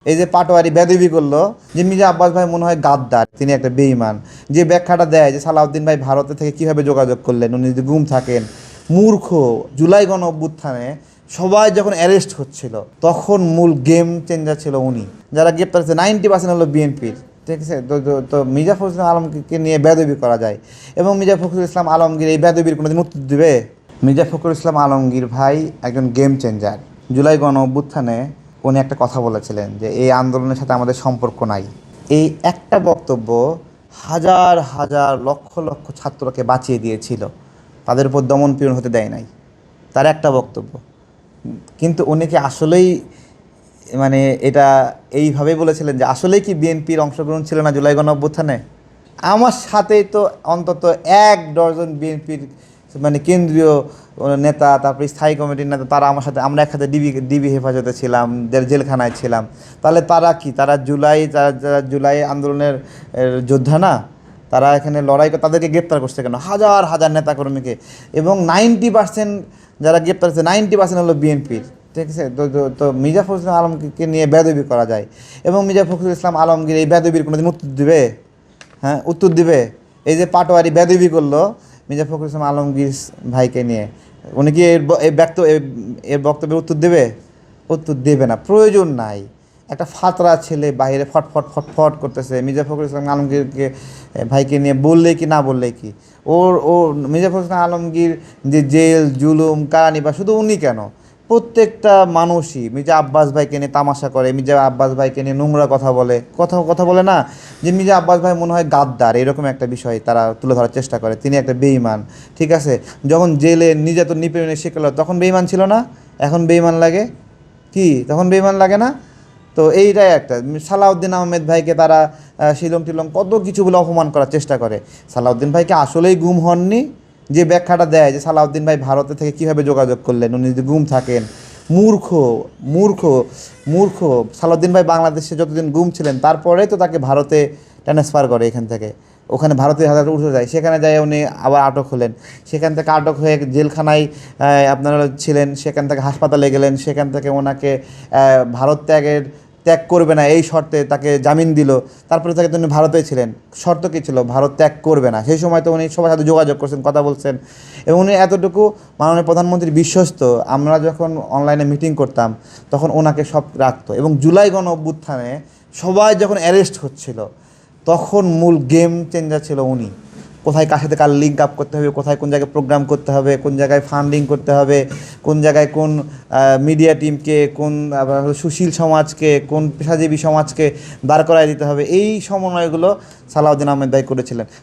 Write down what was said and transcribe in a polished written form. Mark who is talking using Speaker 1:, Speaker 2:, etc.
Speaker 1: এই যে পাটোয়ারি বেদবি করলো যে মির্জা আব্বাস ভাই মনে হয় গাদ্দার, তিনি একটা বেঈমান। যে ব্যাখ্যাটা দেয় যে সালাউদ্দিন ভাই ভারতে থেকে কিভাবে যোগাযোগ করলেন, উনি যদি গুম থাকেন। মূর্খ। জুলাই গণ অভ্যুত্থানে সবাই যখন অ্যারেস্ট হচ্ছিল তখন মূল গেম চেঞ্জার ছিল উনি। যারা গ্রেপ্তার হচ্ছে 90% হলো বিএনপির। ঠিক আছে, তো মির্জা ফখরুল ইসলাম আলমগীরকে নিয়ে বেদবি করা যায়, এবং মির্জা ফখরুল ইসলাম আলমগীর এই বেদবির কোনোদিন উত্তর দেবে? মির্জা ফখরুল ইসলাম আলমগীর ভাই একজন গেম চেঞ্জার। জুলাই গণ অভ্যুত্থানে উনি একটা কথা বলেছিলেন যে এই আন্দোলনের সাথে আমাদের সম্পর্ক নাই। এই একটা বক্তব্য হাজার হাজার লক্ষ লক্ষ ছাত্রকে বাঁচিয়ে দিয়েছিল, তাদের উপর দমন পীড়ন হতে দেয় নাই। তার একটা বক্তব্য। কিন্তু উনি কি আসলেই মানে এটা এইভাবেই বলেছিলেন যে আসলেই কি বিএনপির অংশগ্রহণ ছিল না জুলাই গণ অভ্যুত্থানে? আমার সাথেই তো অন্তত 1 ডজন বিএনপির মানে কেন্দ্রীয় নেতা, তারপরে স্থায়ী কমিটির নেতা, তারা আমার সাথে, আমরা একসাথে ডিবি হেফাজতে ছিলাম, জেলখানায় ছিলাম। তাহলে তারা কি, তারা যারা জুলাই আন্দোলনের যোদ্ধা না? তারা এখানে লড়াই করে, তাদেরকে গ্রেপ্তার করছে কেন? হাজার হাজার নেতাকর্মীকে। এবং 90% যারা গ্রেপ্তার হচ্ছে 90% হলো বিএনপির। ঠিক আছে, তো মির্জা ফখরুল ইসলাম আলমগীরকে নিয়ে বেদবি করা যায়, এবং মির্জা ফখরুল ইসলাম আলমগীর এই বেদবির কোনোদিন উত্তর দিবে? হ্যাঁ, উত্তর দিবে? এই যে পাটোয়ারি বেদবি করলো মির্জা ফখরুল ইসলাম আলমগীর ভাইকে নিয়ে, উনি কি এর বক্তব্যের উত্তর দেবে? উত্তর দেবে না, প্রয়োজন নাই। একটা ফাতরা ছেলে বাইরে ফটফট ফটফট করতেছে মির্জা ফখরুল ইসলাম আলমগীরকে ভাইকে নিয়ে, বললেই কি না বললেই কি? ও মির্জা ফখরুল ইসলাম আলমগীর যে জেল জুলুম কারানিবা, শুধু উনি কেন, প্রত্যেকটা মানুষই মির্জা আব্বাস ভাইকে নিয়ে তামাশা করে, মির্জা আব্বাস ভাইকে নিয়ে নোংরা কথা বলে, কথা বলে না যে মির্জা আব্বাস ভাই মনে হয় গাদ্দার, এরকম একটা বিষয় তারা তুলে ধরার চেষ্টা করে, তিনি একটা বেঈমান। ঠিক আছে, যখন জেলে নির্যাতন নিপীড়নের শিকার হলো তখন বেঈমান ছিল না? এখন বেঈমান লাগে কি? তখন বেঈমান লাগে না? তো এইটাই একটা। সালাউদ্দিন আহমেদ ভাইকে তারা শিলং টিলং কত কিছু বলে অপমান করার চেষ্টা করে। সালাউদ্দিন ভাইকে আসলেই গুম হননি? যে ব্যাখ্যাটা দেয় যে সালাউদ্দিন ভাই ভারতে থেকে কিভাবে যোগাযোগ করলেন, উনি যদি গুম থাকেন। মূর্খ। মূর্খ। মূর্খ। সালাউদ্দিন ভাই বাংলাদেশে যতদিন গুম ছিলেন তারপরে তো তাকে ভারতে ট্রান্সফার করে, এখান থেকে ওখানে ভারতীয় হাজার উঠে যায়, সেখানে যায় উনি আবার আটক হলেন। সেখান থেকে আটক হয়ে জেলখানায় আপনারা ছিলেন, সেখান থেকে হাসপাতালে গেলেন, সেখান থেকে ওনাকে ভারত ত্যাগ করবে না এই শর্তে তাকে জামিন দিল। তারপরে থেকে তো উনি ভারতেই ছিলেন। শর্ত কী ছিল? ভারত ত্যাগ করবে না। সেই সময় তো উনি সবার সাথে যোগাযোগ করছেন, কথা বলছেন, এবং উনি এতটুকু মাননীয় প্রধানমন্ত্রীর বিশ্বস্ত। আমরা যখন অনলাইনে মিটিং করতাম তখন ওনাকে সব রাখতো। এবং জুলাই গণ অভ্যুত্থানে সবাই যখন অ্যারেস্ট হচ্ছিল তখন মূল গেম চেঞ্জার ছিল উনি। কোথায় কার সাথে কার লিঙ্ক আপ করতে হবে, কোথায় কোন জায়গায় প্রোগ্রাম করতে হবে, কোন জায়গায় ফান্ডিং করতে হবে, কোন জায়গায় কোন মিডিয়া টিমকে, কোন আবার সুশীল সমাজকে, কোন পেশাজীবী সমাজকে দাঁড় করায় দিতে হবে, এই সমন্বয়গুলো সালাউদ্দিন আহমেদ ভাই করেছিলেন।